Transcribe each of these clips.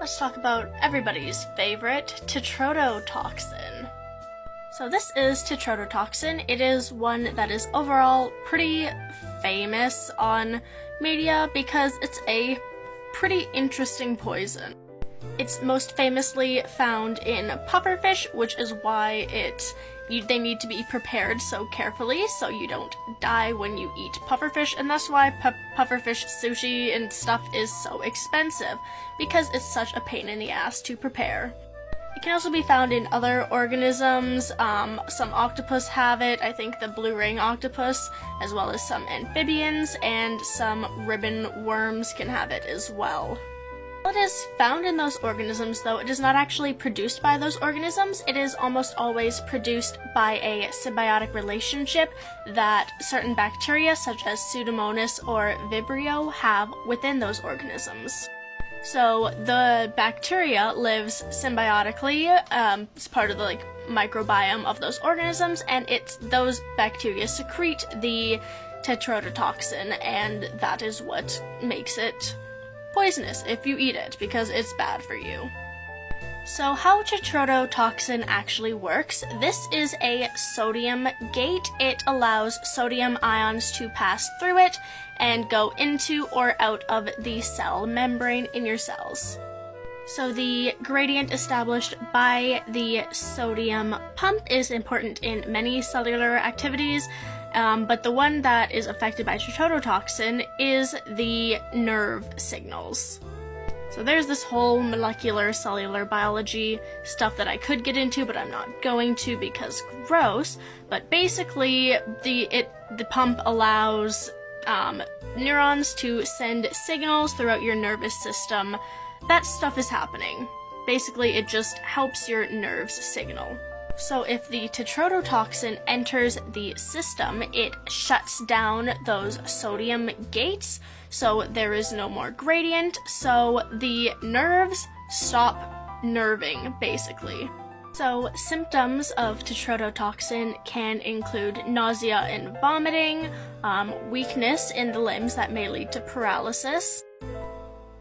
let's talk about everybody's favorite, tetrodotoxin. So this is tetrodotoxin. It is one that is overall pretty famous on media because it's a pretty interesting poison. It's most famously found in pufferfish, which is why they need to be prepared so carefully so you don't die when you eat pufferfish, and that's why pufferfish sushi and stuff is so expensive, because it's such a pain in the ass to prepare. It can also be found in other organisms. Some octopus have it, I think the blue ring octopus, as well as some amphibians, and some ribbon worms can have it as well. While it is found in those organisms, though, it is not actually produced by those organisms. It is almost always produced by a symbiotic relationship that certain bacteria, such as Pseudomonas or Vibrio, have within those organisms. So the bacteria lives symbiotically as part of the microbiome of those organisms, and those bacteria secrete the tetrodotoxin, and that is what makes it poisonous if you eat it, because it's bad for you. So how tetrodotoxin actually works: this is a sodium gate. It allows sodium ions to pass through it and go into or out of the cell membrane in your cells. So the gradient established by the sodium pump is important in many cellular activities, but the one that is affected by tetrodotoxin is the nerve signals. So there's this whole molecular cellular biology stuff that I could get into, but I'm not going to because gross. But basically, the pump allows neurons to send signals throughout your nervous system. That stuff is happening. Basically, it just helps your nerves signal. So if the tetrodotoxin enters the system, it shuts down those sodium gates, so there is no more gradient, so the nerves stop nerving, basically. So symptoms of tetrodotoxin can include nausea and vomiting, weakness in the limbs that may lead to paralysis,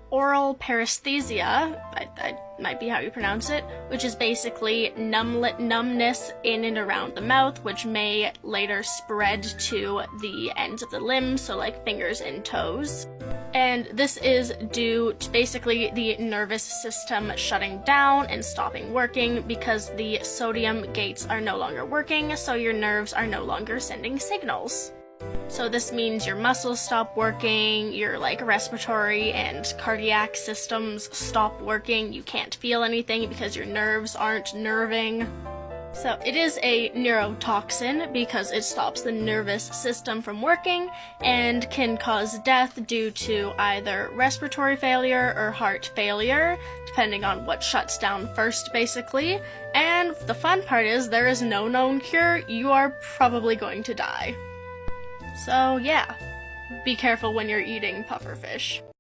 oral paresthesia, that might be how you pronounce it, which is basically numbness in and around the mouth, which may later spread to the ends of the limbs, so like fingers and toes. And this is due to basically the nervous system shutting down and stopping working because the sodium gates are no longer working, so your nerves are no longer sending signals. So this means your muscles stop working, your respiratory and cardiac systems stop working, you can't feel anything because your nerves aren't nerving. So it is a neurotoxin because it stops the nervous system from working and can cause death due to either respiratory failure or heart failure, depending on what shuts down first, basically. And the fun part is there is no known cure. You are probably going to die. So yeah, be careful when you're eating pufferfish.